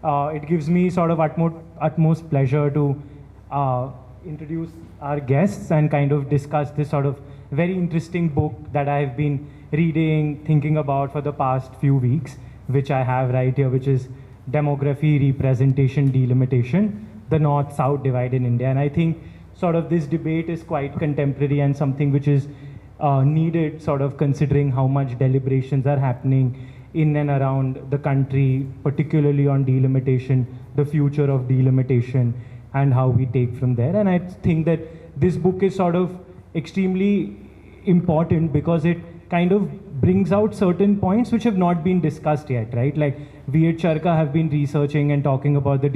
It gives me sort of utmost pleasure to introduce our guests and kind of discuss this sort of very interesting book that I've been reading, thinking about for the past few weeks, which I have right here, which is Demography Representation Delimitation, the North-South Divide in India. And I think sort of this debate is quite contemporary and something which is needed, sort of considering how much deliberations are happening in and around the country, particularly on delimitation, the future of delimitation, and how we take from there. And I think that this book is sort of extremely important because it kind of brings out certain points which have not been discussed yet, right? Like we at Charka have been researching and talking about the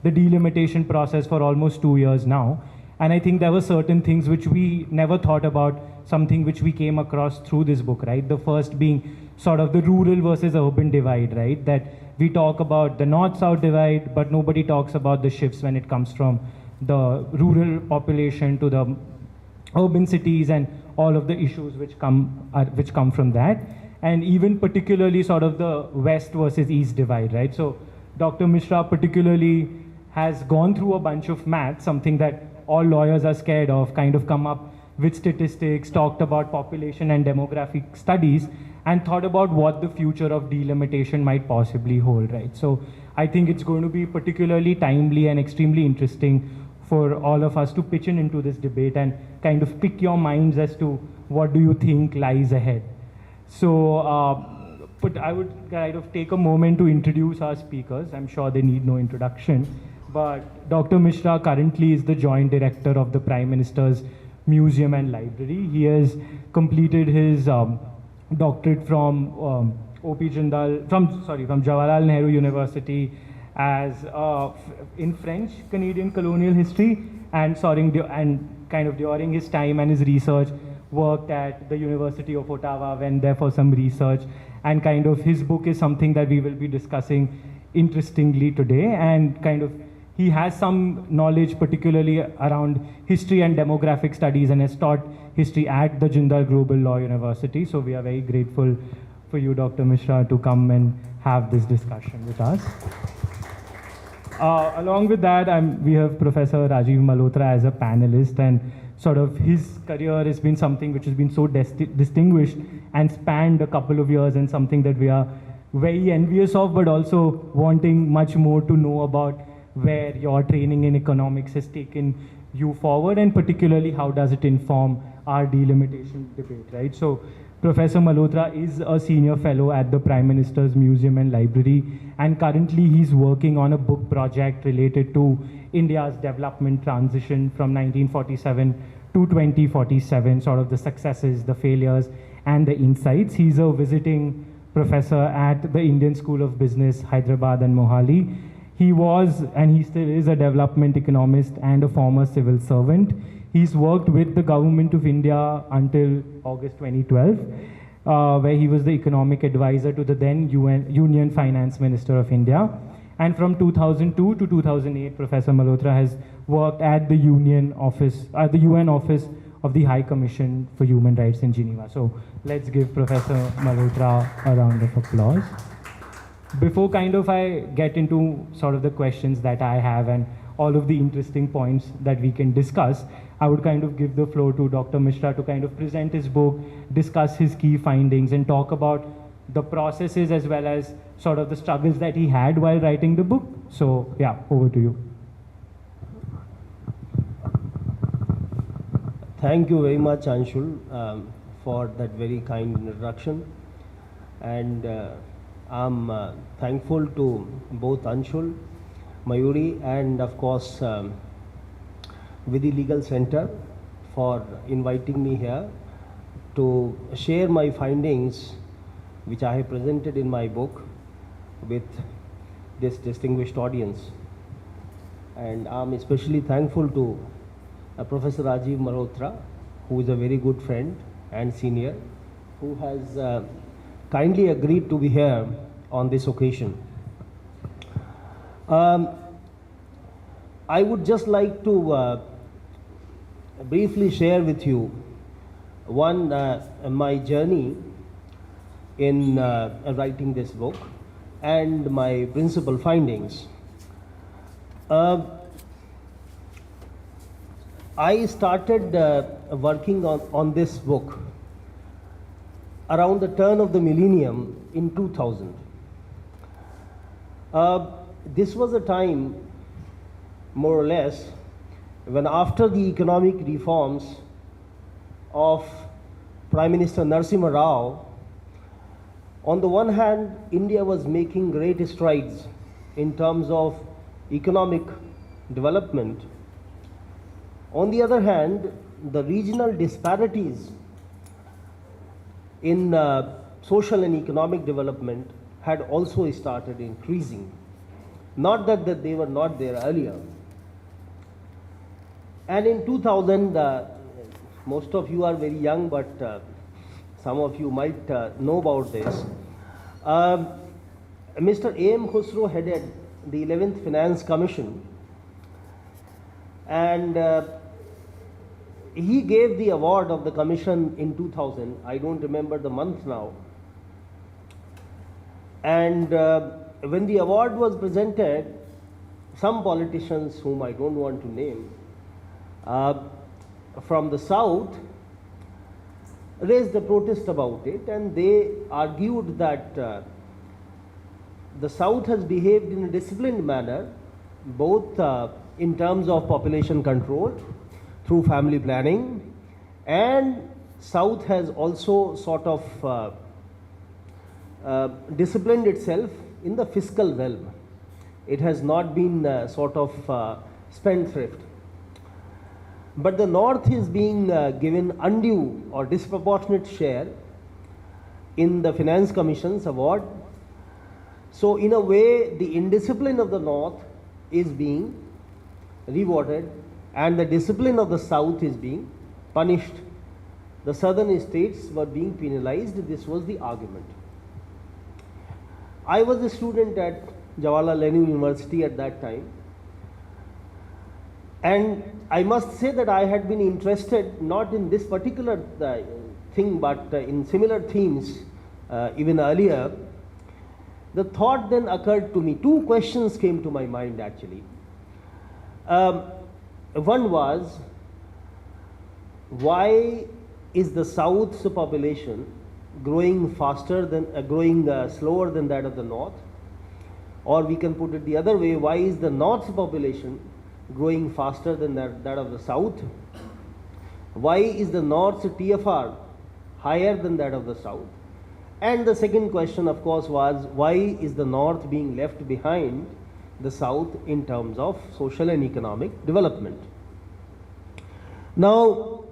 delimitation process for almost 2 years now. And I think there were certain things which we never thought about, something which we came across through this book, right? The first being sort of the rural versus urban divide, right? That we talk about the North-South divide, but nobody talks about the shifts when it comes from the rural population to the urban cities and all of the issues which come from that. And even particularly sort of the West versus East divide, right? So Dr. Mishra particularly has gone through a bunch of math, something that all lawyers are scared of, kind of come up with statistics, talked about population and demographic studies, and thought about what the future of delimitation might possibly hold, right? So I think it's going to be particularly timely and extremely interesting for all of us to pitch in into this debate and kind of pick your minds as to what do you think lies ahead. So, but I would kind of take a moment to introduce our speakers. I'm sure they need no introduction, but Dr. Mishra currently is the Joint Director of the Prime Minister's Museum and Library. He has completed his doctorate from from Jawaharlal Nehru University as in French Canadian colonial history, and kind of during his time and his research worked at the University of Ottawa, went there for some research, and kind of his book is something that we will be discussing interestingly today, and kind of he has some knowledge particularly around history and demographic studies and has taught history at the Jindal Global Law University. So we are very grateful for you, Dr. Mishra, to come and have this discussion with us. Along with that, we have Professor Rajeev Malhotra as a panelist, and sort of his career has been something which has been so distinguished and spanned a couple of years, and something that we are very envious of, but also wanting much more to know about where your training in economics has taken you forward, and particularly how does it inform our delimitation debate, right? So Professor Malhotra is a senior fellow at the Prime Minister's Museum and Library, and currently he's working on a book project related to India's development transition from 1947 to 2047, sort of the successes, the failures, and the insights. He's a visiting professor at the Indian School of Business, Hyderabad and Mohali. He was, and he still is, a development economist and a former civil servant. He's worked with the Government of India until August 2012, where he was the economic advisor to the then Union Finance Minister of India. And from 2002 to 2008, Professor Malhotra has worked at the UN Office of the High Commission for Human Rights in Geneva. So let's give Professor Malhotra a round of applause. Before kind of I get into sort of the questions that I have and all of the interesting points that we can discuss, I would kind of give the floor to Dr. Mishra to kind of present his book, discuss his key findings, and talk about the processes as well as sort of the struggles that he had while writing the book. So yeah, over to you. Thank you very much, Anshul, for that very kind introduction. And I'm thankful to both Anshul, Mayuri, and of course Vidhi Legal Center for inviting me here to share my findings, which I have presented in my book, with this distinguished audience. And I'm especially thankful to Professor Rajeev Malhotra, who is a very good friend and senior, who has kindly agreed to be here on this occasion. I would just like to briefly share with you my journey in writing this book, and my principal findings. I started working on this book around the turn of the millennium in 2000. This was a time, more or less, when after the economic reforms of Prime Minister Narasimha Rao, on the one hand, India was making great strides in terms of economic development. On the other hand, the regional disparities in social and economic development had also started increasing. Not that they were not there earlier. And in 2000, most of you are very young, but some of you might know about this. Mr. A.M. Khusro headed the 11th Finance Commission, and he gave the award of the commission in 2000. I don't remember the month now. And when the award was presented, some politicians whom I don't want to name from the south raised a protest about it, and they argued that the south has behaved in a disciplined manner, both in terms of population control through family planning, and south has also sort of disciplined itself in the fiscal realm. It has not been sort of spendthrift. But the north is being given undue or disproportionate share in the Finance Commission's award. So in a way, the indiscipline of the north is being rewarded and the discipline of the south is being punished. The southern states were being penalized. This was the argument. I was a student at Jawaharlal Nehru University at that time, and I must say that I had been interested not in this particular thing, but in similar themes even earlier. The thought then occurred to me. Two questions came to my mind actually. One was, why is the South's population growing faster than slower than that of the North? Or we can put it the other way, why is the North's population growing faster than that of the South? Why is the North's TFR higher than that of the South? And the second question, of course, was, why is the North being left behind the South in terms of social and economic development? Now,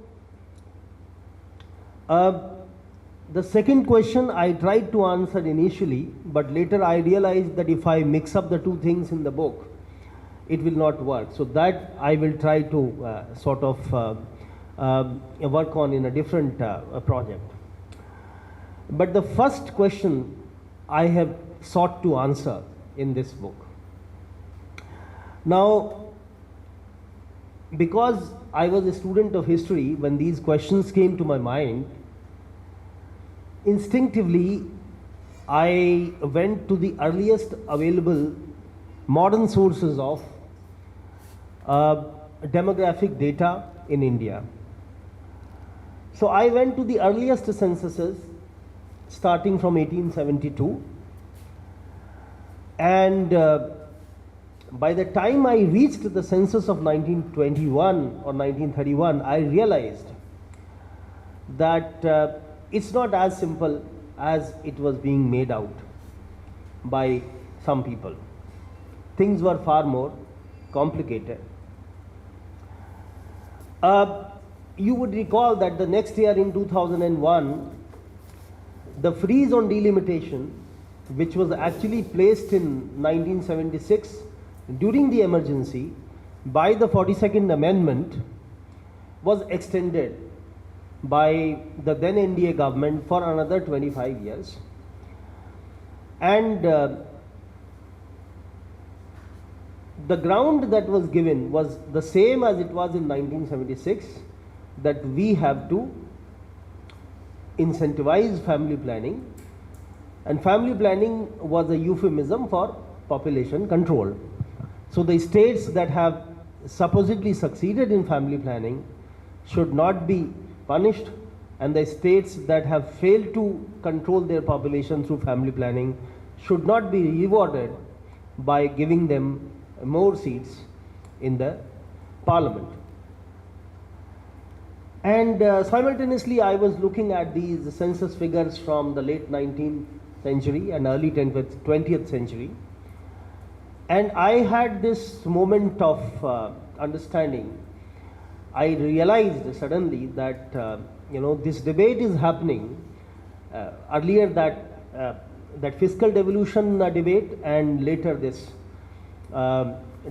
the second question I tried to answer initially, but later I realized that if I mix up the two things in the book, it will not work. So that I will try to sort of work on in a different project. But the first question I have sought to answer in this book. Now, because I was a student of history, when these questions came to my mind, instinctively I went to the earliest available modern sources of demographic data in India. So I went to the earliest censuses starting from 1872, and by the time I reached the census of 1921 or 1931, I realized that it's not as simple as it was being made out by some people. Things were far more complicated. You would recall that the next year in 2001, the freeze on delimitation, which was actually placed in 1976 during the emergency by the 42nd Amendment, was extended by the then NDA government for another 25 years. And the ground that was given was the same as it was in 1976, that we have to incentivize family planning And family planning was a euphemism for population control. So the states that have supposedly succeeded in family planning should not be punished, and the states that have failed to control their population through family planning should not be rewarded by giving them more seats in the parliament. And simultaneously, I was looking at these census figures from the late 19th century and early 20th century, and I had this moment of understanding. I realized suddenly that this debate is happening. Earlier that fiscal devolution debate, and later this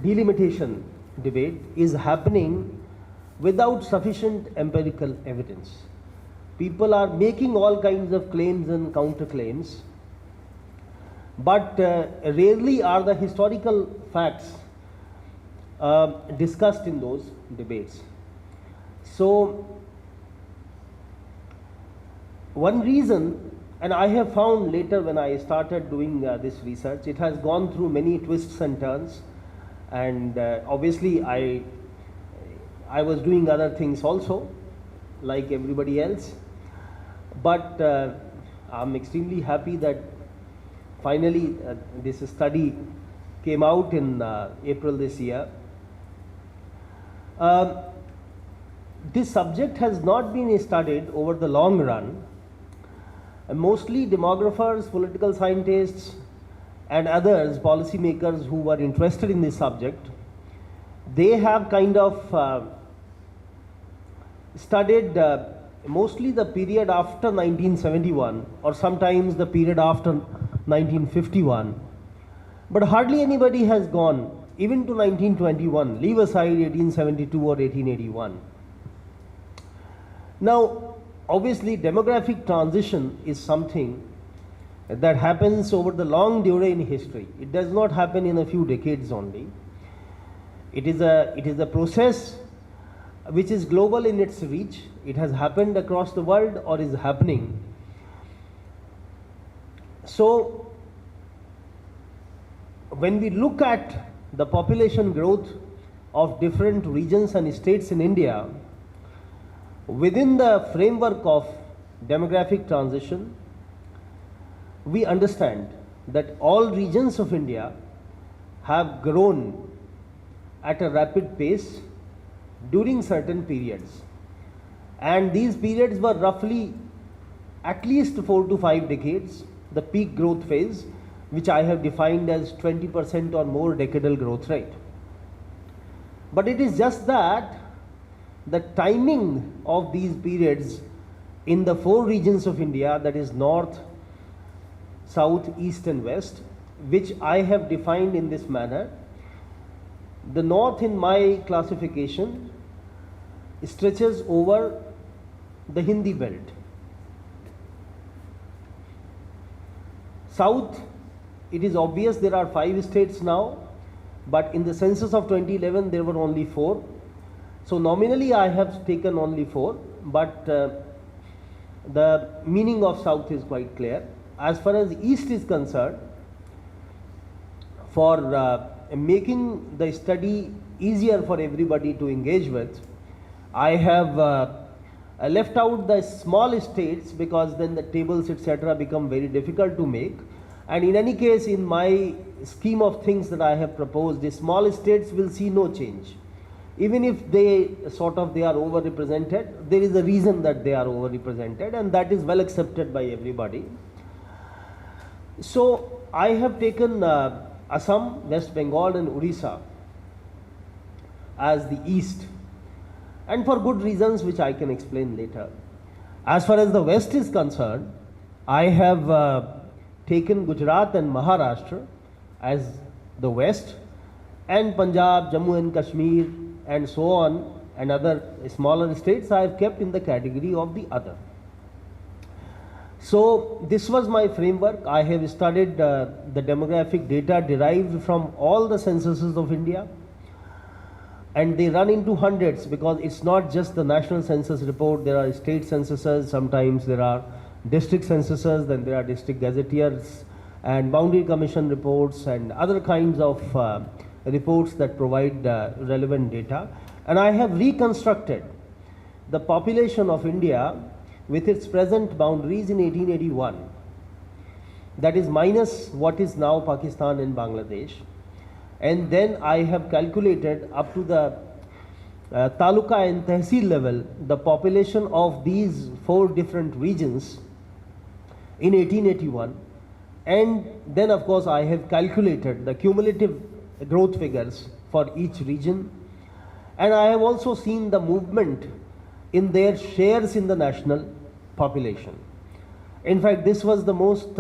delimitation debate is happening without sufficient empirical evidence. People are making all kinds of claims and counterclaims, but rarely are the historical facts discussed in those debates. So, one reason, and I have found later when I started doing this research, it has gone through many twists and turns, and obviously I was doing other things also, like everybody else, but I'm extremely happy that finally this study came out in April this year. This subject has not been studied over the long run. Mostly demographers, political scientists, and others, policymakers who were interested in this subject, they have kind of studied mostly the period after 1971, or sometimes the period after 1951, but hardly anybody has gone even to 1921, leave aside 1872 or 1881. Now, obviously, demographic transition is something that happens over the long durée in history. It does not happen in a few decades only. It is a process which is global in its reach. It has happened across the world or is happening. So, when we look at the population growth of different regions and states in India, within the framework of demographic transition, we understand that all regions of India have grown at a rapid pace during certain periods. And these periods were roughly at least 4 to 5 decades, the peak growth phase, which I have defined as 20% or more decadal growth rate. But it is just that the timing of these periods in the 4 regions of India, that is north, south, east and west, which I have defined in this manner. The north in my classification stretches over the Hindi belt. South, it is obvious there are 5 states now, but in the census of 2011 there were only 4. So nominally I have taken only 4, but the meaning of south is quite clear. As far as east is concerned, for making the study easier for everybody to engage with, I have left out the small states, because then the tables etc. become very difficult to make. And in any case, in my scheme of things that I have proposed, the small states will see no change. Even if they are overrepresented, there is a reason that they are overrepresented, and that is well accepted by everybody. So I have taken Assam, West Bengal and Odisha as the east, and for good reasons which I can explain later. As far as the west is concerned, I have taken Gujarat and Maharashtra as the west, and Punjab, Jammu and Kashmir and so on, and other smaller states I have kept in the category of the other. So this was my framework. I have studied the demographic data derived from all the censuses of India, and they run into hundreds, because it's not just the national census report. There are state censuses, sometimes there are district censuses, then there are district gazetteers and boundary commission reports and other kinds of reports that provide relevant data. And I have reconstructed the population of India with its present boundaries in 1881. That is minus what is now Pakistan and Bangladesh. And then I have calculated up to the taluka and tehsil level the population of these 4 different regions in 1881. And then of course I have calculated the cumulative growth figures for each region. And I have also seen the movement in their shares in the national population. In fact, this was the most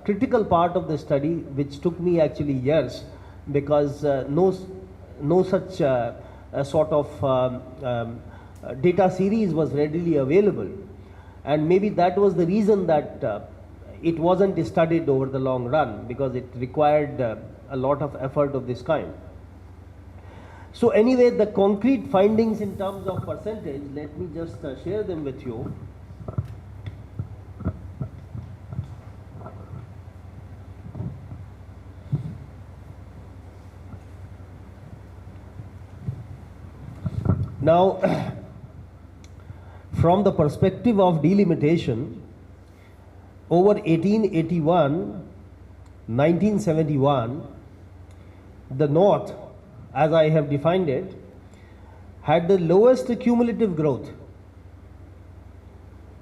critical part of the study, which took me actually years, because no such sort of data series was readily available. And maybe that was the reason that it wasn't studied over the long run, because it required a lot of effort of this kind. So anyway, the concrete findings in terms of percentage, let me just share them with you. Now, from the perspective of delimitation, over 1881, 1971, the North, as I have defined it, had the lowest cumulative growth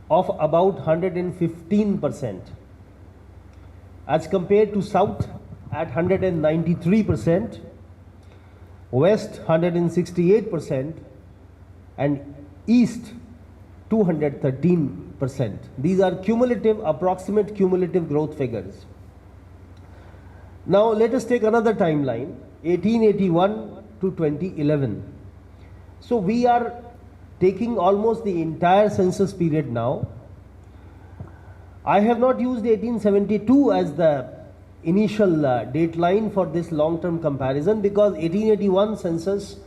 of about 115%, as compared to South at 193%, West 168%, and East 213%. These are cumulative, approximate cumulative growth figures. Now let us take another timeline, 1881 to 2011. So we are taking almost the entire census period now. I have not used 1872 as the initial date line for this long-term comparison, because 1881 census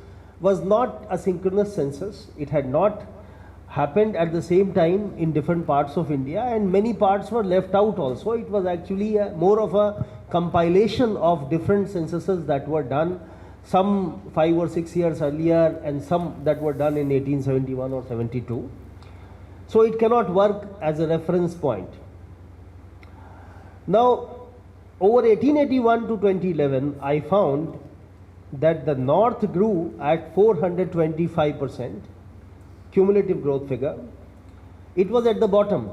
was not a synchronous census. It had not happened at the same time in different parts of India, and many parts were left out also. It was actually more of a compilation of different censuses that were done, some 5 or 6 years earlier and some that were done in 1871 or 72. So it cannot work as a reference point. Now, over 1881 to 2011, I found that the North grew at 425%, cumulative growth figure. It was at the bottom.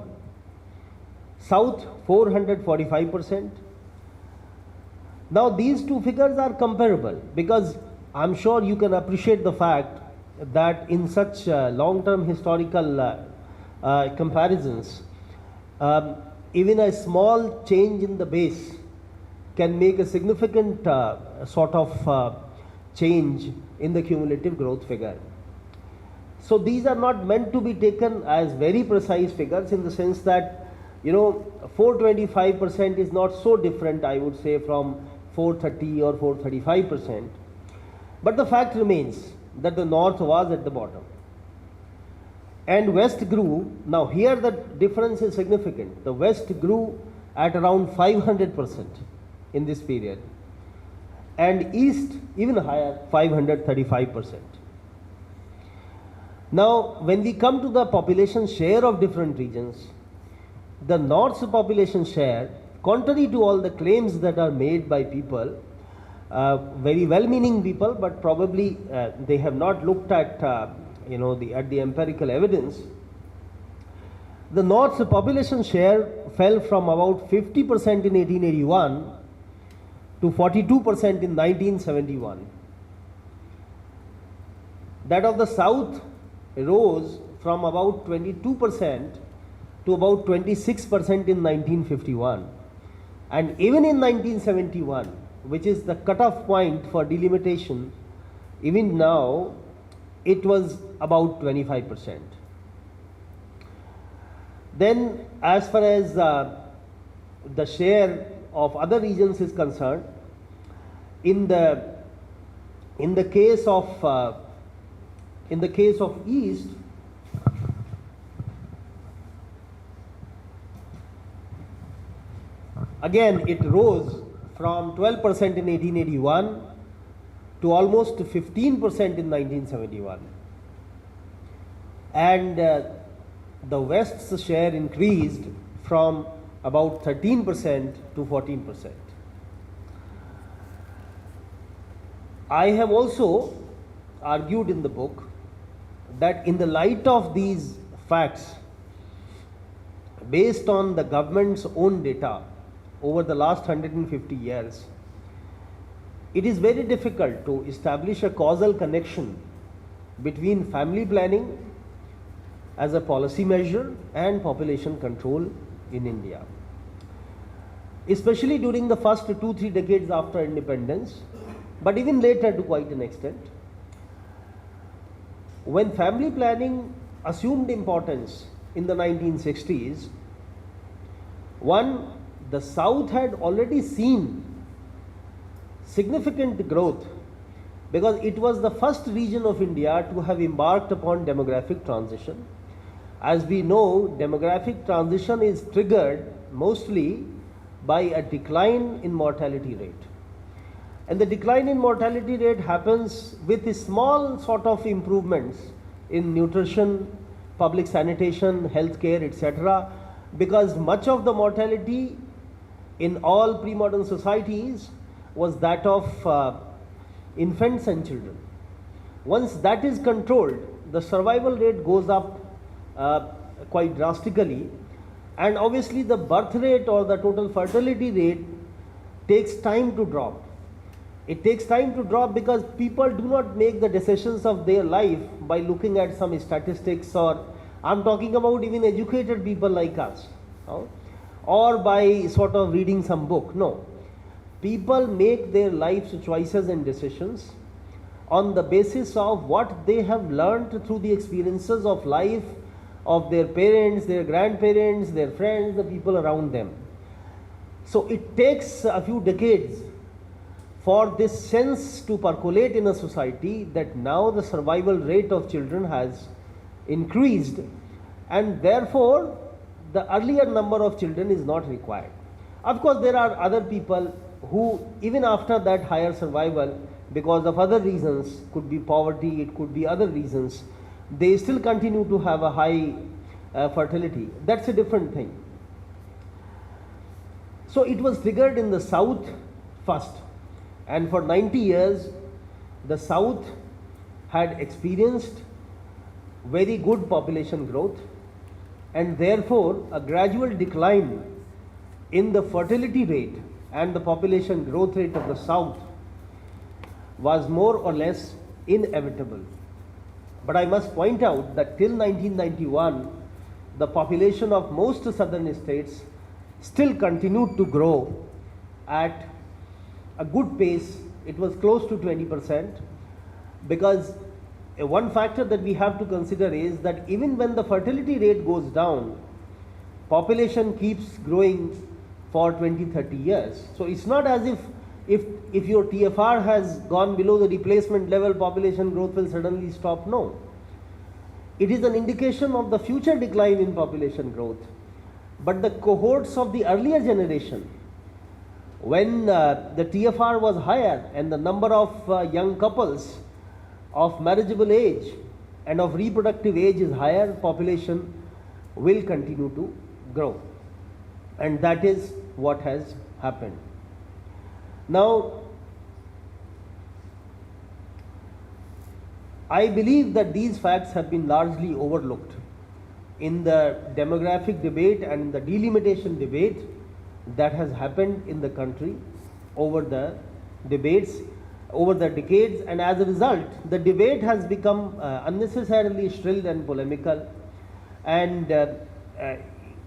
South 445%. Now these two figures are comparable, because I'm sure you can appreciate the fact that in such long-term historical comparisons, even a small change in the base can make a significant sort of change in the cumulative growth figure. So these are not meant to be taken as very precise figures, in the sense that, 425% is not so different, I would say, from 430 or 435%. But the fact remains that the North was at the bottom and West grew. Now here the difference is significant. The West grew at around 500% in this period, and East even higher, 535%. Now when we come to the population share of different regions, the North's population share, contrary to all the claims that are made by people, very well-meaning people, but probably they have not looked at the empirical evidence. The North's population share fell from about 50% in 1881 to 42% in 1971. That of the South rose from about 22% to about 26% in 1951. And even in 1971, which is the cutoff point for delimitation, even now it was about 25%. Then as far as the share of other regions is concerned, in the case of East, again, it rose from 12% in 1881 to almost 15% in 1971. And the West's share increased from about 13% to 14%. I have also argued in the book that in the light of these facts, based on the government's own data over the last 150 years, it is very difficult to establish a causal connection between family planning as a policy measure and population control in India. Especially during the first 2-3 decades after independence, but even later to quite an extent. When family planning assumed importance in the 1960s, one, the South had already seen significant growth because it was the first region of India to have embarked upon demographic transition. As we know, demographic transition is triggered mostly by a decline in mortality rate. And the decline in mortality rate happens with a small sort of improvements in nutrition, public sanitation, healthcare, etc. Because much of the mortality in all pre-modern societies was that of infants and children. Once that is controlled, the survival rate goes up quite drastically, and obviously the birth rate or the total fertility rate takes time to drop. It takes time to drop because people do not make the decisions of their life by looking at some statistics, or I'm talking about even educated people like us, or by sort of reading some book. No. People make their life's choices and decisions on the basis of what they have learned through the experiences of life of their parents, their grandparents, their friends, the people around them. So it takes a few decades for this sense to percolate in a society that now the survival rate of children has increased, and therefore the earlier number of children is not required. Of course, there are other people who, even after that higher survival, because of other reasons, could be poverty, it could be other reasons, they still continue to have a high fertility. That's a different thing. So it was triggered in the South first, and for 90 years the South had experienced very good population growth, and therefore a gradual decline in the fertility rate and the population growth rate of the South was more or less inevitable. But I must point out that till 1991, the population of most southern states still continued to grow at a good pace. It was close to 20%, because one factor that we have to consider is that even when the fertility rate goes down, population keeps growing for 20-30 years. So it's not as if your TFR has gone below the replacement level, population growth will suddenly stop. No. It is an indication of the future decline in population growth. But the cohorts of the earlier generation, when the TFR was higher and the number of young couples of marriageable age and of reproductive age is higher, population will continue to grow. And that is what has happened. Now, I believe that these facts have been largely overlooked in the demographic debate and the delimitation debate that has happened in the country over the decades, and as a result, the debate has become unnecessarily shrill and polemical, and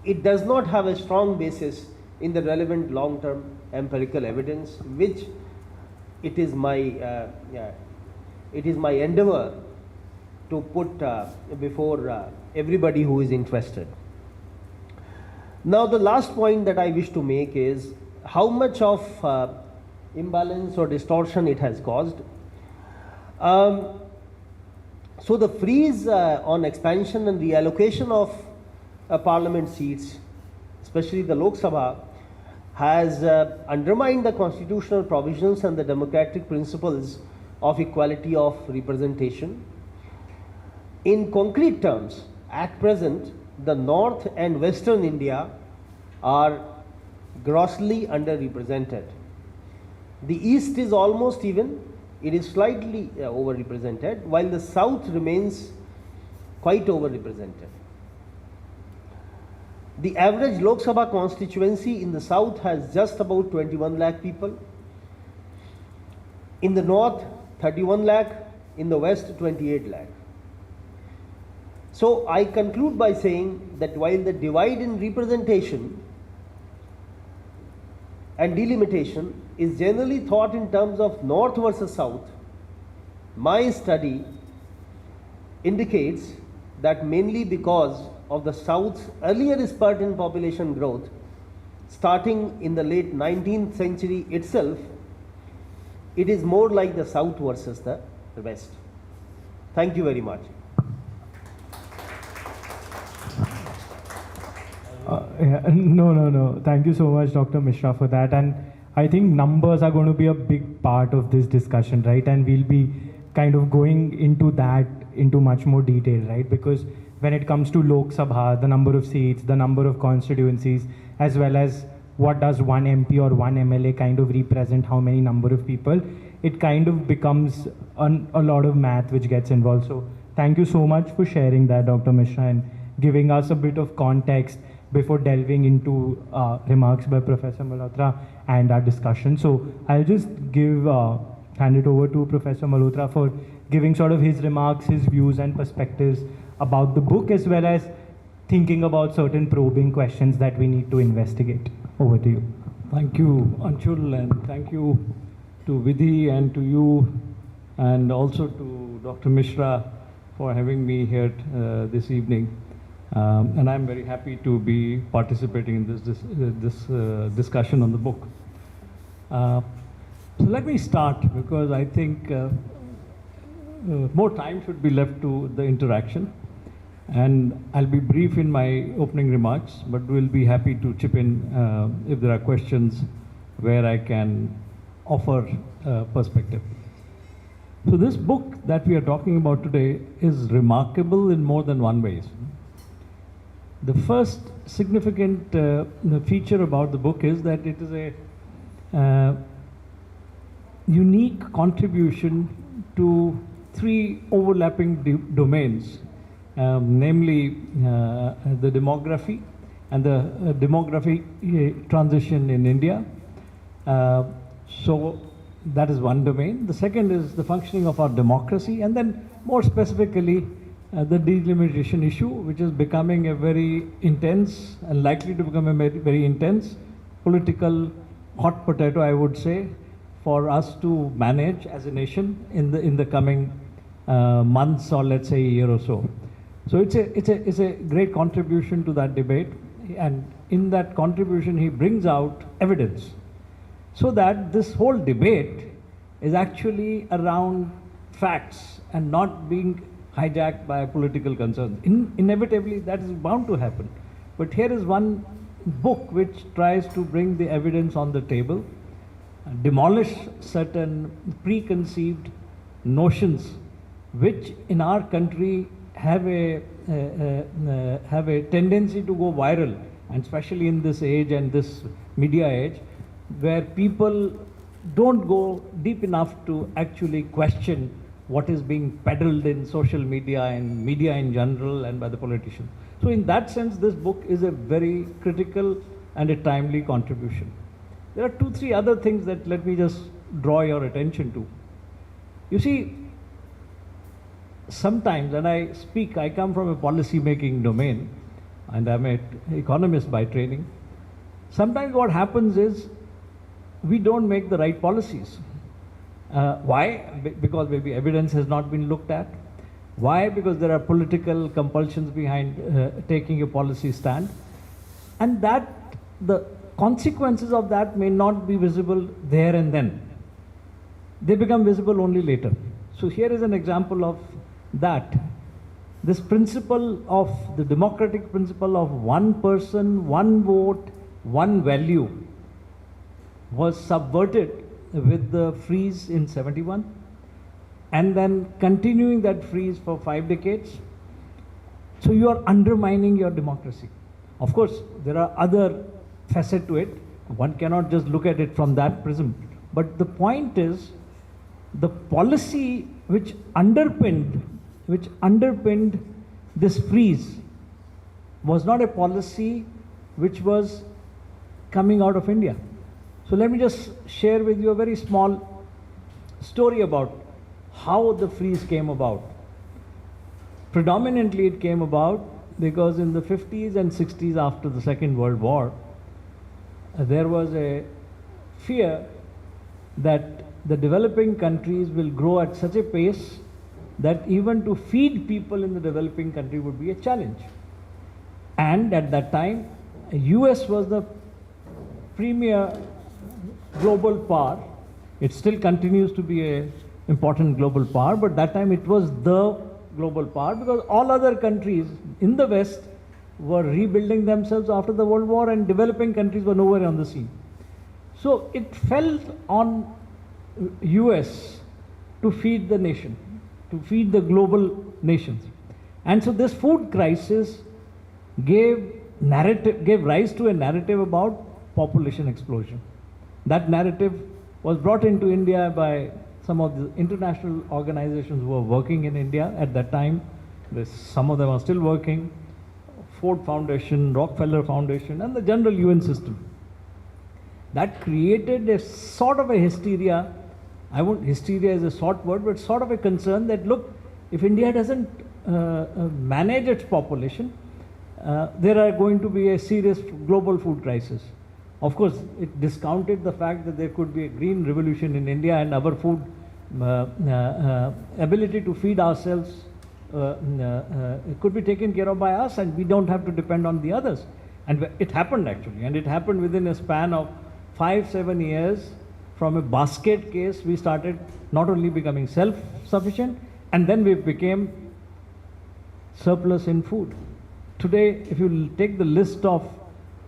it does not have a strong basis in the relevant long-term empirical evidence, which it is my endeavor to put before everybody who is interested. Now, the last point that I wish to make is how much of imbalance or distortion it has caused. So the freeze on expansion and reallocation of parliament seats, especially the Lok Sabha, has undermined the constitutional provisions and the democratic principles of equality of representation. In concrete terms, at present, the North and Western India are grossly underrepresented. The East is almost even, it is slightly overrepresented, while the South remains quite overrepresented. The average Lok Sabha constituency in the South has just about 21 lakh people. In the North, 31 lakh. In the West, 28 lakh. So I conclude by saying that while the divide in representation and delimitation is generally thought in terms of North versus South, my study indicates that mainly because of the South's earlier spurt in population growth, starting in the late 19th century itself, it is more like the South versus the West. Thank you very much. No. Thank you so much, Dr. Mishra, for that. And I think numbers are going to be a big part of this discussion, right? And we'll be kind of going into that into much more detail, right? Because when it comes to Lok Sabha, the number of seats, the number of constituencies, as well as what does one MP or one MLA kind of represent, how many number of people, it kind of becomes a lot of math which gets involved. So thank you so much for sharing that, Dr. Mishra, and giving us a bit of context before delving into remarks by Professor Malhotra and our discussion. So I'll just hand it over to Professor Malhotra for giving sort of his remarks, his views and perspectives about the book, as well as thinking about certain probing questions that we need to investigate. Over to you. Thank you, Anshul, and thank you to Vidhi and to you, and also to Dr. Mishra for having me here this evening. And I'm very happy to be participating in this discussion on the book. So let me start, because I think more time should be left to the interaction. And I'll be brief in my opening remarks, but we'll be happy to chip in if there are questions where I can offer perspective. So this book that we are talking about today is remarkable in more than one way. The first significant feature about the book is that it is a unique contribution to three overlapping domains, namely the demography and the demography transition in India. So that is one domain. The second is the functioning of our democracy, and then more specifically the delimitation issue, which is becoming a very intense and likely to become a very, very intense political hot potato, I would say, for us to manage as a nation in the coming months, or let's say a year or so. So it's a great contribution to that debate, and in that contribution he brings out evidence, so that this whole debate is actually around facts and not being hijacked by political concerns. Inevitably that is bound to happen, but here is one book which tries to bring the evidence on the table, demolish certain preconceived notions which in our country have a tendency to go viral, and especially in this age and this media age, where people don't go deep enough to actually question what is being peddled in social media and media in general and by the politicians. So in that sense, this book is a very critical and a timely contribution. There are 2-3 other things that let me just draw your attention to. You see, sometimes when I come from a policy making domain, and I'm an economist by training. Sometimes what happens is we don't make the right policies. Why? Because maybe evidence has not been looked at. Why? Because there are political compulsions behind taking a policy stand, and that the consequences of that may not be visible there and then. They become visible only later. So here is an example of that. This principle of the democratic principle of one person, one vote, one value was subverted with the freeze in 71, and then continuing that freeze for 5 decades. So you are undermining your democracy. Of course, there are other facets to it. One cannot just look at it from that prism. But the point is, the policy which underpinned this freeze was not a policy which was coming out of India. So let me just share with you a very small story about how the freeze came about. Predominantly it came about because in the 50s and 60s after the Second World War, there was a fear that the developing countries will grow at such a pace that even to feed people in the developing country would be a challenge. And at that time, US was the premier global power. It still continues to be an important global power, but that time it was the global power because all other countries in the West were rebuilding themselves after the World War and developing countries were nowhere on the scene. So it fell on US to feed the nation, to feed the global nations. And so this food crisis gave rise to a narrative about population explosion. That narrative was brought into India by some of the international organizations who were working in India at that time. Some of them are still working. Ford Foundation, Rockefeller Foundation, and the general UN system. That created a sort of a hysteria. Hysteria is a short word, but sort of a concern that, look, if India doesn't manage its population, there are going to be a serious global food crisis. Of course, it discounted the fact that there could be a green revolution in India and our food ability to feed ourselves it could be taken care of by us and we don't have to depend on the others. And it happened actually, and it happened within a span of 5-7 years. From a basket case, we started not only becoming self-sufficient, and then we became surplus in food. Today, if you take the list of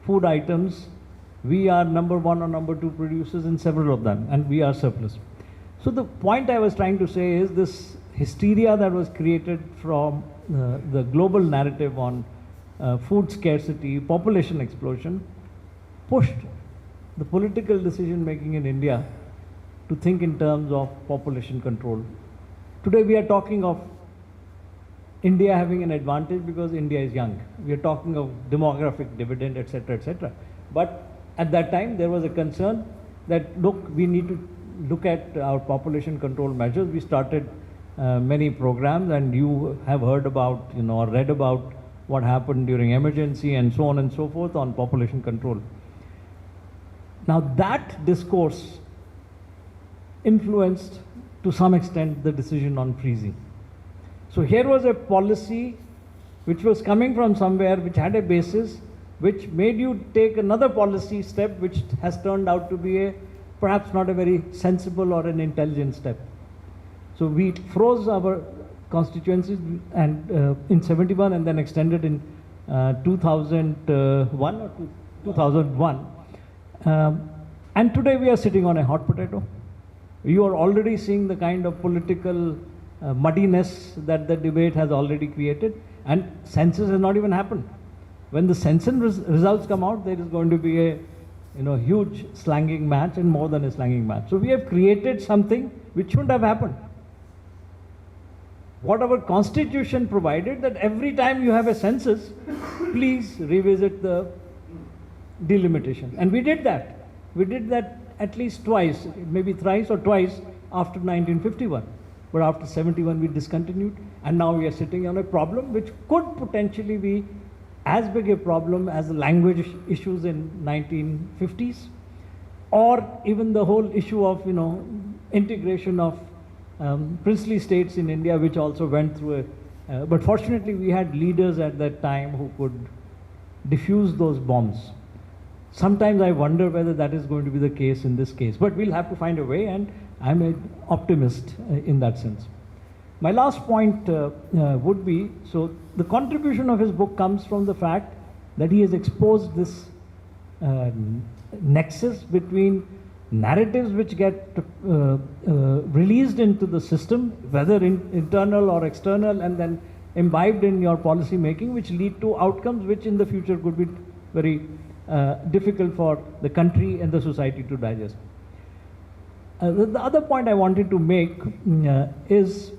food items, we are number 1 or number 2 producers in several of them, and we are surplus. So the point I was trying to say is this hysteria that was created from the global narrative on food scarcity, population explosion, pushed the political decision making in India to think in terms of population control. Today we are talking of India having an advantage because India is young. We are talking of demographic dividend, etc., etc. But at that time there was a concern that, look, we need to look at our population control measures. We started many programs, and you have heard about, or read about what happened during emergency and so on and so forth on population control. Now that discourse influenced to some extent the decision on freezing. So here was a policy which was coming from somewhere, which had a basis, which made you take another policy step which has turned out to be perhaps not a very sensible or an intelligent step. So we froze our constituencies and in 71 and then extended in 2001 or 2001. And today we are sitting on a hot potato. You are already seeing the kind of political muddiness that the debate has already created, and census has not even happened. When the census results come out, there is going to be a huge slanging match, and more than a slanging match. So we have created something which shouldn't have happened. What our constitution provided, that every time you have a census, please revisit the delimitation. And we did that. We did that at least twice, maybe thrice or twice after 1951. But after 71 we discontinued, and now we are sitting on a problem which could potentially be as big a problem as the language issues in 1950s, or even the whole issue of integration of princely states in India, which also went through a but fortunately we had leaders at that time who could diffuse those bombs. Sometimes I wonder whether that is going to be the case in this case, but we'll have to find a way, and I'm an optimist in that sense. My last point would be, so the contribution of his book comes from the fact that he has exposed this nexus between narratives which get released into the system, whether internal or external, and then imbibed in your policy making, which lead to outcomes which in the future could be very difficult for the country and the society to digest. The other point I wanted to make is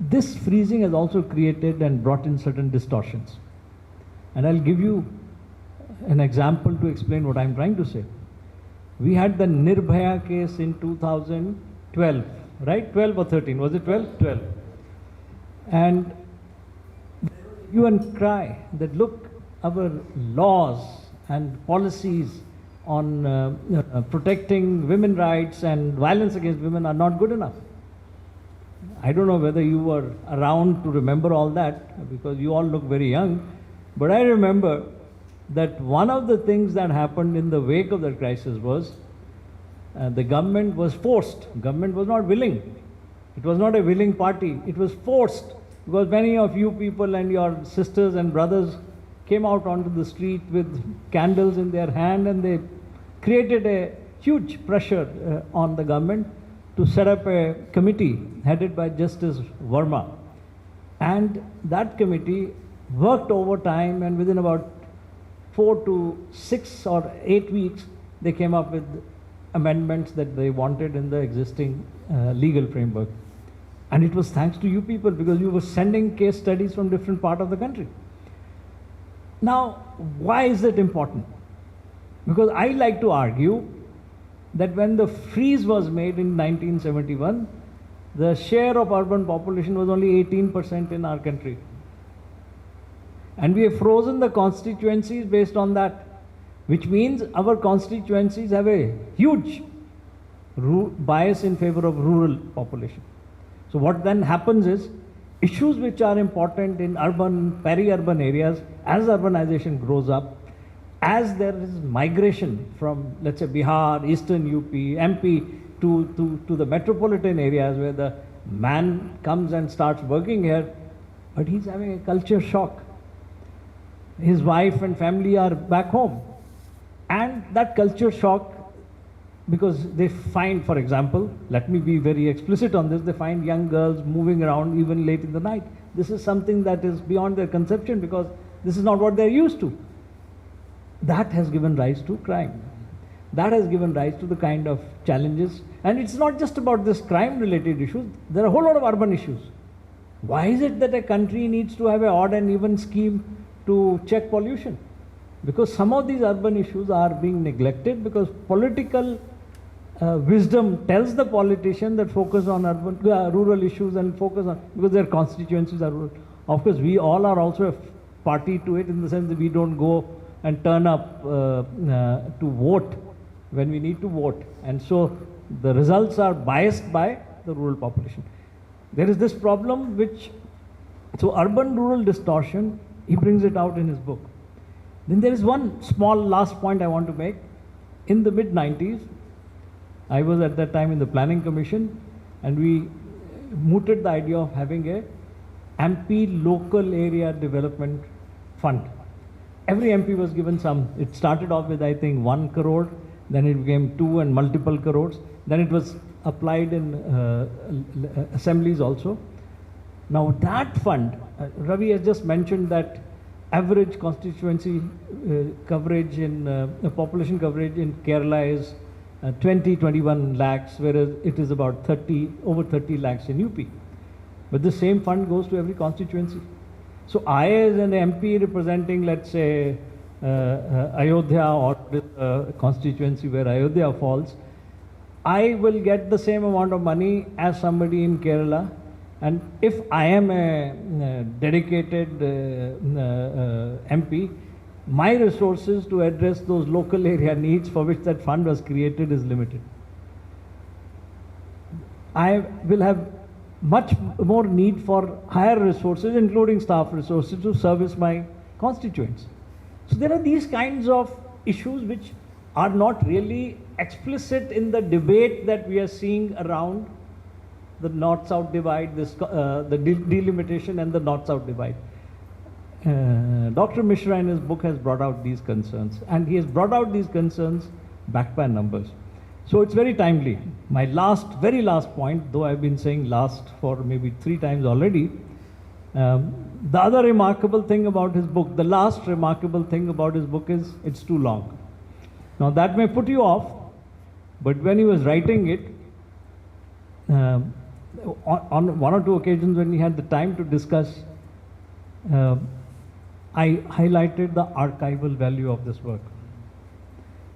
this freezing has also created and brought in certain distortions. And I'll give you an example to explain what I'm trying to say. We had the Nirbhaya case in 2012, right? 12 or 13, was it 12? 12. And you and cry that look, our laws and policies on protecting women's rights and violence against women are not good enough. I don't know whether you were around to remember all that, because you all look very young, but I remember that one of the things that happened in the wake of that crisis was the government was forced. Government was not willing. It was not a willing party. It was forced, because many of you people and your sisters and brothers came out onto the street with candles in their hand, and they created a huge pressure on the government to set up a committee headed by Justice Verma. And that committee worked overtime, and within about 4 to 6 or 8 weeks, they came up with amendments that they wanted in the existing legal framework. And it was thanks to you people, because you were sending case studies from different parts of the country. Now, why is it important? Because I like to argue that when the freeze was made in 1971, the share of urban population was only 18% in our country. And we have frozen the constituencies based on that, which means our constituencies have a huge bias in favor of rural population. So what then happens is, issues which are important in urban, peri-urban areas, as urbanization grows up, as there is migration from, let's say, Bihar, Eastern UP, MP to the metropolitan areas where the man comes and starts working here, but he's having a culture shock. His wife and family are back home. And that culture shock, because they find, for example, let me be very explicit on this, they find young girls moving around even late in the night. This is something that is beyond their conception, because this is not what they're used to. That has given rise to crime. That has given rise to the kind of challenges. And it's not just about this crime-related issues. There are a whole lot of urban issues. Why is it that a country needs to have an odd and even scheme to check pollution? Because some of these urban issues are being neglected, because political wisdom tells the politician that focus on urban, rural issues, and focus on, because their constituencies are rural. Of course, we all are also a party to it, in the sense that we don't go and turn up to vote when we need to vote. And so the results are biased by the rural population. There is this problem which, so urban-rural distortion, he brings it out in his book. Then there is one small last point I want to make. In the mid-90s, I was at that time in the Planning Commission, and we mooted the idea of having a MP Local Area Development Fund. Every MP was given some. It started off with, I think, 1 crore, then it became 2 and multiple crores. Then it was applied in assemblies also. Now that fund, Ravi has just mentioned that average constituency coverage in population coverage in Kerala is 21 lakhs, whereas it is about over 30 lakhs in UP. But the same fund goes to every constituency. So I, as an MP representing, let's say, Ayodhya, or constituency where Ayodhya falls, I will get the same amount of money as somebody in Kerala. And if I am a dedicated MP, my resources to address those local area needs for which that fund was created is limited. I will have much more need for higher resources, including staff resources, to service my constituents. So there are these kinds of issues which are not really explicit in the debate that we are seeing around the North-South divide, the delimitation and the North-South divide. Dr. Mishra in his book has brought out these concerns, and he has brought out these concerns backed by numbers. So it's very timely. My very last point, though I've been saying last for maybe 3 times already, the other remarkable thing about his book, the last remarkable thing about his book is it's too long. Now that may put you off, but when he was writing it, on 1 or 2 occasions when he had the time to discuss, I highlighted the archival value of this work.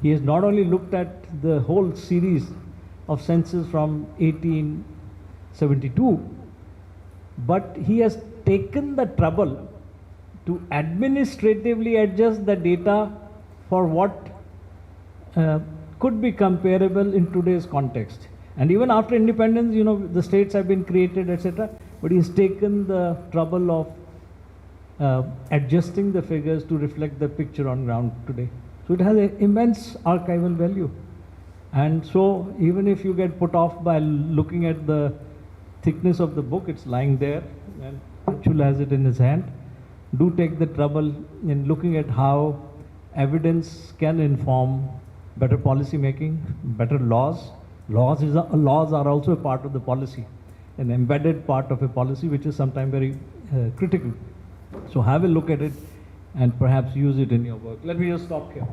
He has not only looked at the whole series of census from 1872, but he has taken the trouble to administratively adjust the data for what could be comparable in today's context. And even after independence, you know, the states have been created, etc. But he's taken the trouble of adjusting the figures to reflect the picture on ground today. So it has an immense archival value. And so even if you get put off by looking at the thickness of the book, it's lying there, and Anshul has it in his hand. Do take the trouble in looking at how evidence can inform better policy making, better laws. Laws are also a part of the policy, an embedded part of a policy, which is sometimes very critical. So have a look at it and perhaps use it in your work. Let me just stop here.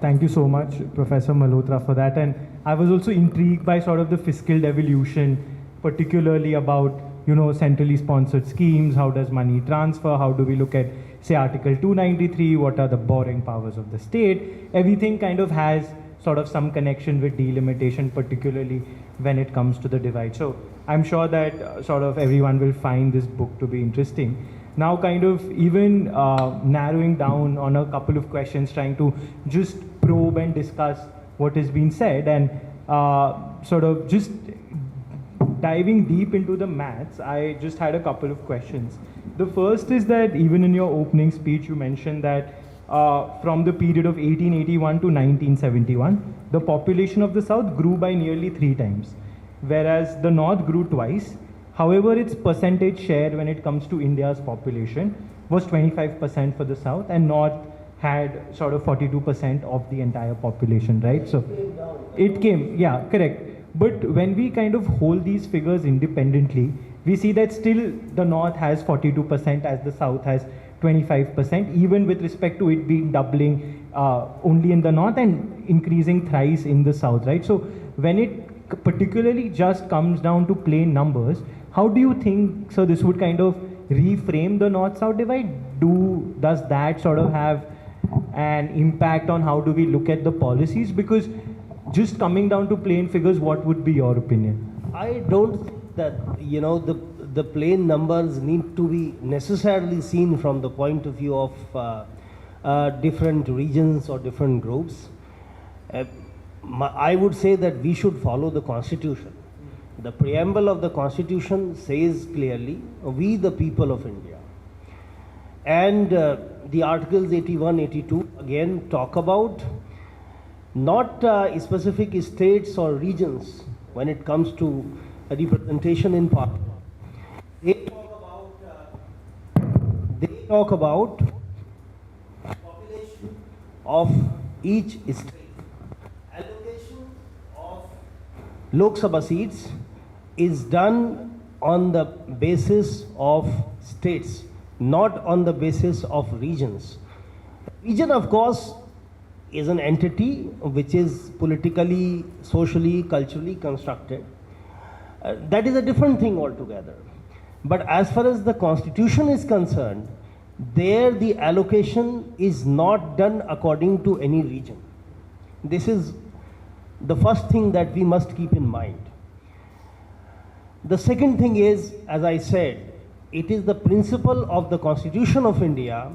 Thank you so much, Professor Malhotra, for that. And I was also intrigued by sort of the fiscal devolution, particularly about, you know, centrally sponsored schemes. How does money transfer? How do we look at, say, Article 293? What are the borrowing powers of the state? Everything kind of has sort of some connection with delimitation, particularly when it comes to the divide. So I'm sure that sort of everyone will find this book to be interesting. Now kind of even narrowing down on a couple of questions, trying to just probe and discuss what has been said, and sort of just diving deep into the maths, I just had a couple of questions. The first is that even in your opening speech, you mentioned that from the period of 1881 to 1971, the population of the South grew by nearly 3 times, whereas the North grew twice. However, its percentage share when it comes to India's population was 25% for the South, and North had sort of 42% of the entire population, right? So it came, yeah, correct. But when we kind of hold these figures independently, we see that still the North has 42% as the South has 25%, even with respect to it being doubling only in the North and increasing thrice in the South, right? So when it particularly just comes down to plain numbers, how do you think, so this would kind of reframe the North-South divide? Does that sort of have an impact on how do we look at the policies? Because just coming down to plain figures, what would be your opinion? I don't think that, you know, the plain numbers need to be necessarily seen from the point of view of different regions or different groups. I would say that we should follow the Constitution. The preamble of the Constitution says clearly, we the people of India. And the Articles 81, 82 again talk about not specific states or regions when it comes to representation in Parliament. They talk about population of each state. Allocation of Lok Sabha seats is done on the basis of states, not on the basis of regions. Region, of course, is an entity which is politically, socially, culturally constructed. That is a different thing altogether. But as far as the Constitution is concerned, there the allocation is not done according to any region. This is the first thing that we must keep in mind. The second thing is, as I said, it is the principle of the Constitution of India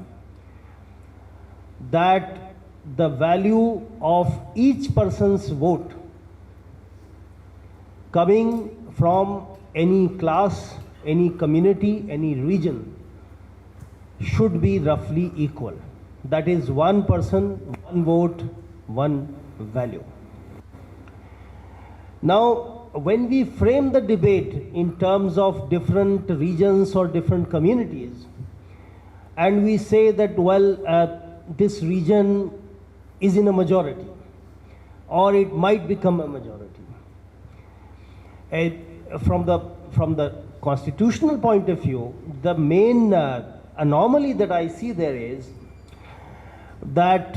that the value of each person's vote coming from any class, any community, any region should be roughly equal. That is, one person, one vote, one value. Now, when we frame the debate in terms of different regions or different communities, and we say that, well, this region is in a majority, or it might become a majority. From the constitutional point of view, the main anomaly that I see there is that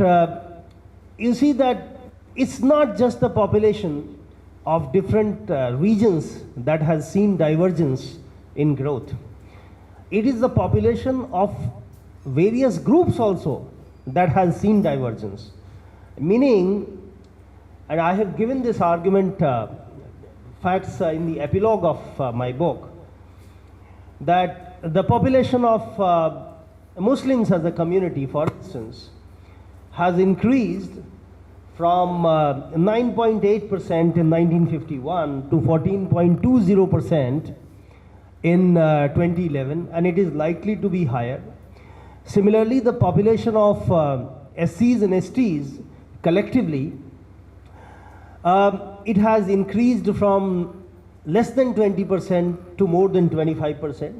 you see that it's not just the population of different regions that has seen divergence in growth. It is the population of various groups also that has seen divergence. Meaning, and I have given this argument, facts in the epilogue of my book, that the population of Muslims as a community, for instance, has increased from 9.8% in 1951 to 14.20% in 2011, and it is likely to be higher. Similarly, the population of SCs and STs collectively, it has increased from less than 20% to more than 25%,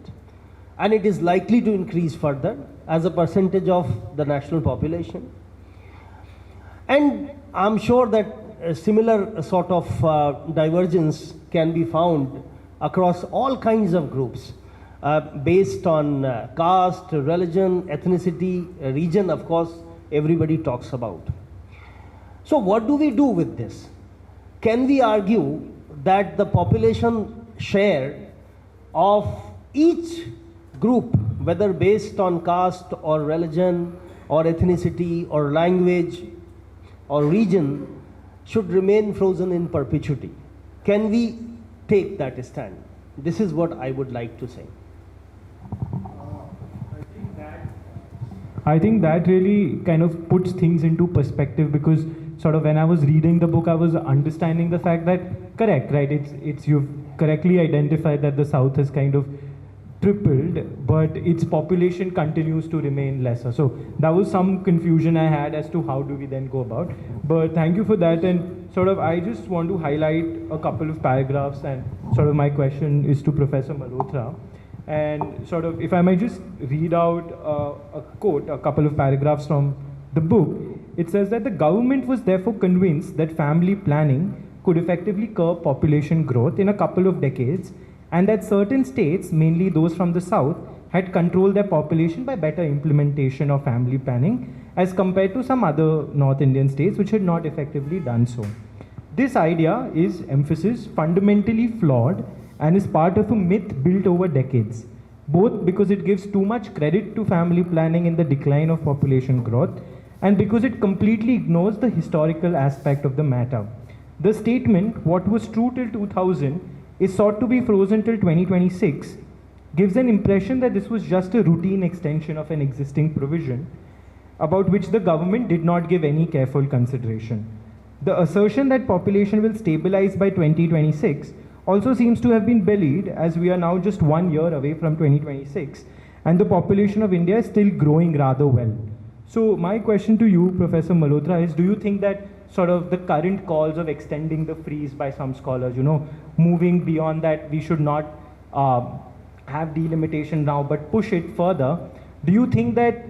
and it is likely to increase further as a percentage of the national population. And I'm sure that a similar sort of divergence can be found across all kinds of groups based on caste, religion, ethnicity, region, of course, everybody talks about. So what do we do with this? Can we argue that the population share of each group, whether based on caste or religion or ethnicity or language or region, should remain frozen in perpetuity? Can we take that stand? This is what I would like to say. I think that really kind of puts things into perspective, because sort of when I was reading the book, I was understanding the fact that, correct, right, it's you've correctly identified that the South has kind of tripled, but its population continues to remain lesser. So that was some confusion I had as to how do we then go about. But thank you for that. And sort of I just want to highlight a couple of paragraphs, and sort of my question is to Professor Malhotra. And sort of if I might just read out a quote, a couple of paragraphs from the book. It says that the government was therefore convinced that family planning could effectively curb population growth in a couple of decades, and that certain states, mainly those from the South, had controlled their population by better implementation of family planning as compared to some other North Indian states which had not effectively done so. This idea is emphasis fundamentally flawed and is part of a myth built over decades, both because it gives too much credit to family planning in the decline of population growth, and because it completely ignores the historical aspect of the matter. The statement, what was true till 2000, is sought to be frozen till 2026, gives an impression that this was just a routine extension of an existing provision about which the government did not give any careful consideration. The assertion that population will stabilize by 2026 also seems to have been belied, as we are now just 1 year away from 2026, and the population of India is still growing rather well. So my question to you, Professor Malhotra, is do you think that sort of the current calls of extending the freeze by some scholars, moving beyond that, we should not have delimitation now, but push it further, do you think that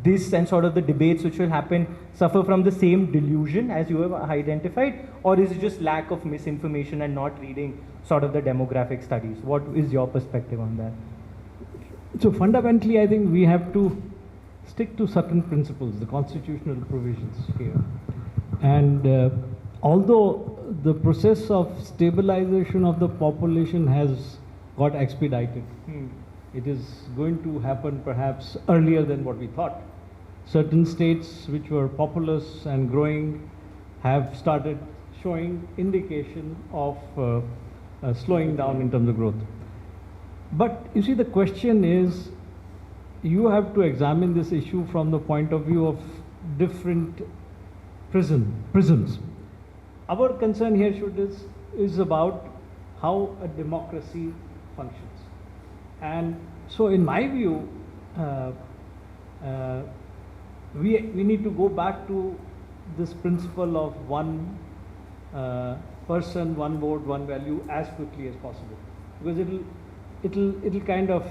this and sort of the debates which will happen suffer from the same delusion as you have identified, or is it just lack of misinformation and not reading sort of the demographic studies? What is your perspective on that? So fundamentally, I think we have to stick to certain principles, the constitutional provisions here. And although the process of stabilization of the population has got expedited, it is going to happen perhaps earlier than what we thought. Certain states which were populous and growing have started showing indication of slowing down in terms of growth. But you see, the question is, you have to examine this issue from the point of view of different prisms. Our concern here is about how a democracy functions. And so in my view, we need to go back to this principle of one person, one vote, one value as quickly as possible, because it'll kind of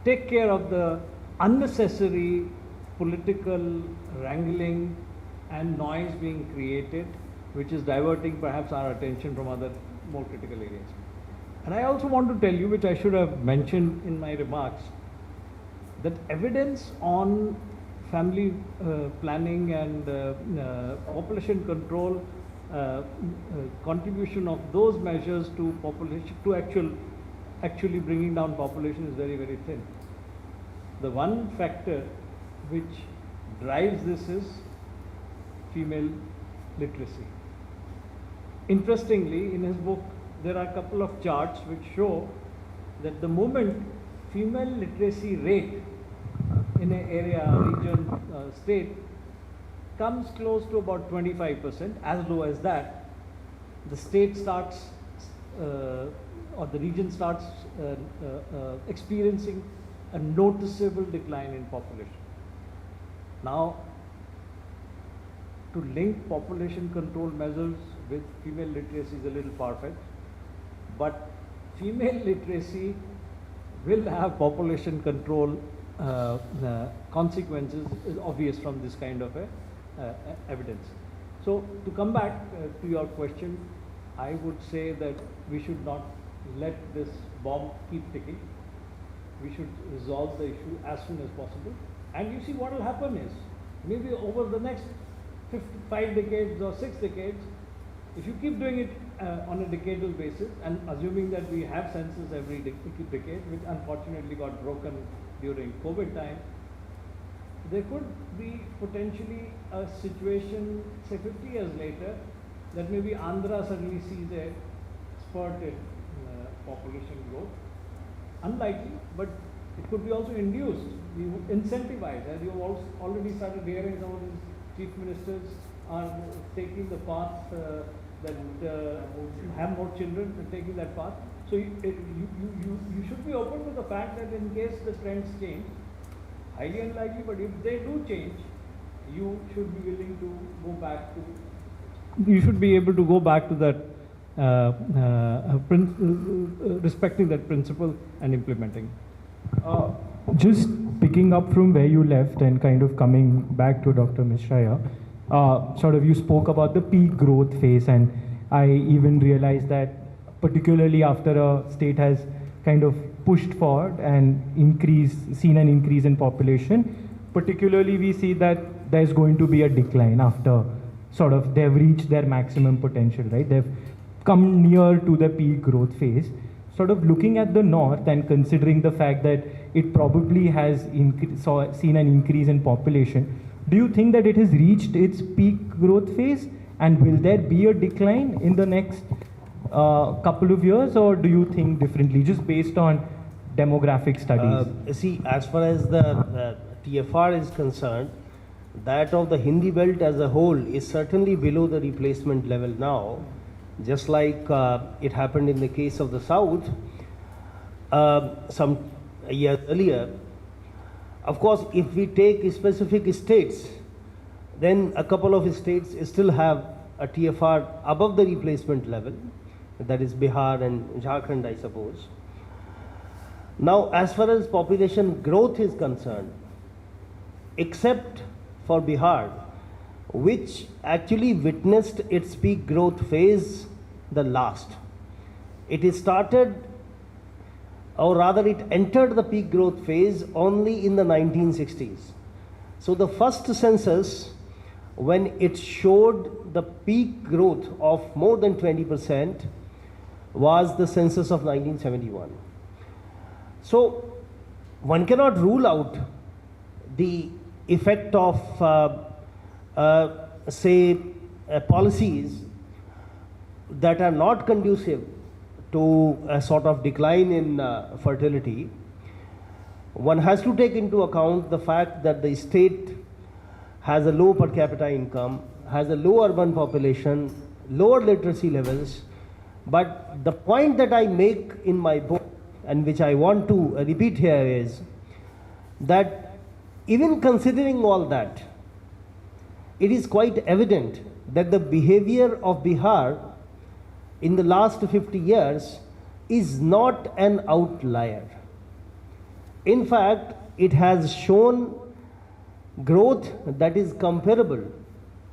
take care of the unnecessary political wrangling and noise being created, which is diverting perhaps our attention from other more critical areas. And I also want to tell you, which I should have mentioned in my remarks, that evidence on family planning and population control contribution of those measures to population, to actually bringing down population is very, very thin. The one factor which drives this is female literacy. Interestingly, in his book, there are a couple of charts which show that the moment female literacy rate in an area, region, state comes close to about 25%, as low as that, the state starts or the region starts experiencing a noticeable decline in population. Now, to link population control measures with female literacy is a little far-fetched, but female literacy will have population control consequences is obvious from this kind of evidence. So to come back to your question, I would say that we should not let this bomb keep ticking. We should resolve the issue as soon as possible. And you see what will happen is, maybe over the next 5 decades or 6 decades, if you keep doing it on a decadal basis, and assuming that we have census every decade, which unfortunately got broken during COVID time, there could be potentially a situation, say 50 years later, that maybe Andhra suddenly sees a spurt in population growth. Unlikely, but it could be also induced. We would incentivize, as you have already started hearing some of these chief ministers are taking the path that have more children and taking that path. So you should be open to the fact that in case the trends change, highly unlikely, but if they do change, you should be willing to go back to, you should be able to go back to that, respecting that principle and implementing. Just picking up from where you left and kind of coming back to Dr. Mishra here, sort of you spoke about the peak growth phase, and I even realized that particularly after a state has kind of pushed forward and seen an increase in population, particularly we see that there's going to be a decline after sort of they've reached their maximum potential, right? They've come near to the peak growth phase. Sort of looking at the north and considering the fact that it probably has seen an increase in population, do you think that it has reached its peak growth phase, and will there be a decline in the next couple of years, or do you think differently, just based on demographic studies? See, as far as the TFR is concerned, that of the Hindi belt as a whole is certainly below the replacement level now, just like it happened in the case of the South some years earlier. Of course, if we take specific states, then a couple of states still have a TFR above the replacement level, that is Bihar and Jharkhand, I suppose. Now, as far as population growth is concerned, except for Bihar, which actually witnessed its peak growth phase the last, it started, or rather it entered the peak growth phase only in the 1960s. So the first census, when it showed the peak growth of more than 20%, was the census of 1971. So one cannot rule out the effect of policies that are not conducive to a sort of decline in fertility. One has to take into account the fact that the state has a low per capita income, has a low urban population, lower literacy levels. But the point that I make in my book, and which I want to repeat here, is that even considering all that, it is quite evident that the behavior of Bihar in the last 50 years is not an outlier. In fact, it has shown growth that is comparable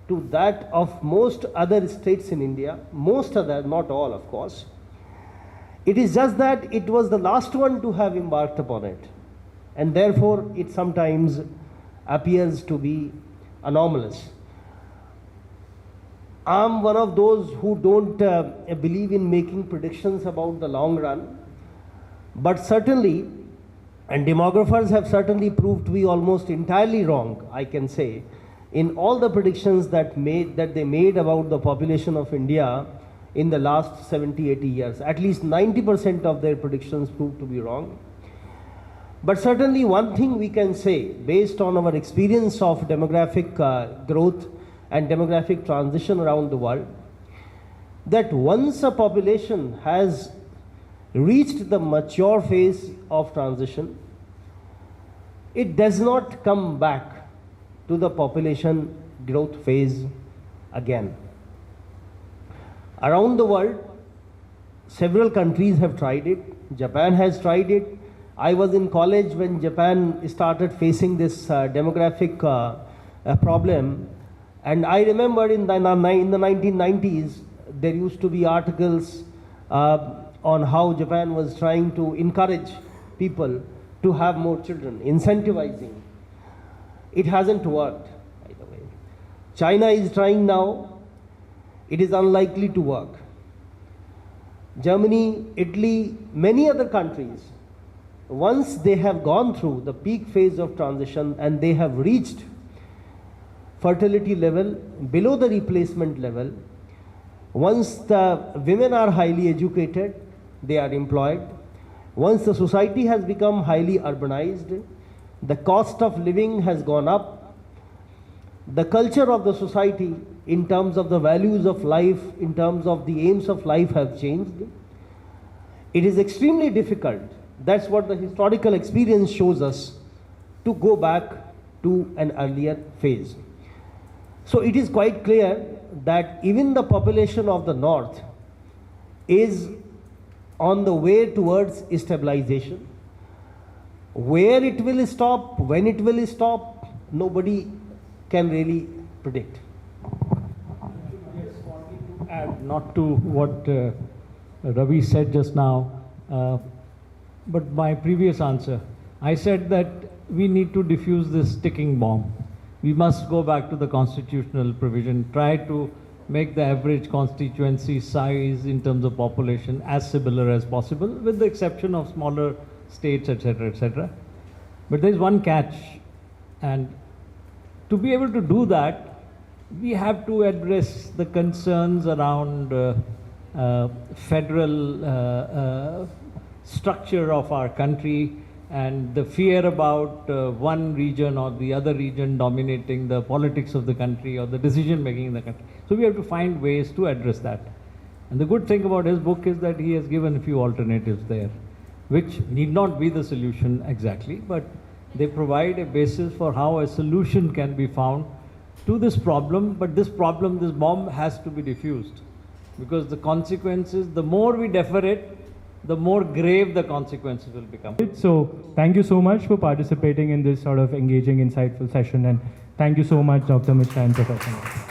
to that of most other states in India, most other, not all of course. It is just that it was the last one to have embarked upon it, and therefore it sometimes appears to be anomalous. I'm one of those who don't believe in making predictions about the long run, but certainly, and demographers have certainly proved to be almost entirely wrong, I can say, in all the predictions that they made about the population of India in the last 70, 80 years. At least 90% of their predictions proved to be wrong. But certainly one thing we can say, based on our experience of demographic growth and demographic transition around the world, that once a population has reached the mature phase of transition, it does not come back to the population growth phase again. Around the world, several countries have tried it. Japan has tried it. I was in college when Japan started facing this demographic problem, and I remember in the 1990s there used to be articles on how Japan was trying to encourage people to have more children, incentivizing. It hasn't worked, by the way. China is trying now. It is unlikely to work. Germany, Italy, many other countries, once they have gone through the peak phase of transition and they have reached fertility level below the replacement level, once the women are highly educated, they are employed, once the society has become highly urbanized, the cost of living has gone up, the culture of the society in terms of the values of life, in terms of the aims of life have changed. It is extremely difficult, that's what the historical experience shows us, to go back to an earlier phase. So it is quite clear that even the population of the north is on the way towards stabilization. Where it will stop, when it will stop, nobody can really predict. Add not to what Ravi said just now, but my previous answer. I said that we need to diffuse this ticking bomb. We must go back to the constitutional provision, try to make the average constituency size in terms of population as similar as possible, with the exception of smaller states, etc., etc. But there is one catch, and to be able to do that, we have to address the concerns around federal structure of our country and the fear about one region or the other region dominating the politics of the country or the decision making in the country. So we have to find ways to address that. And the good thing about his book is that he has given a few alternatives there, which need not be the solution exactly, but they provide a basis for how a solution can be found to this problem. But this problem, this bomb, has to be diffused, because the consequences, the more we defer it, the more grave the consequences will become. So thank you so much for participating in this sort of engaging, insightful session, and thank you so much, Dr. Mishra and Professor.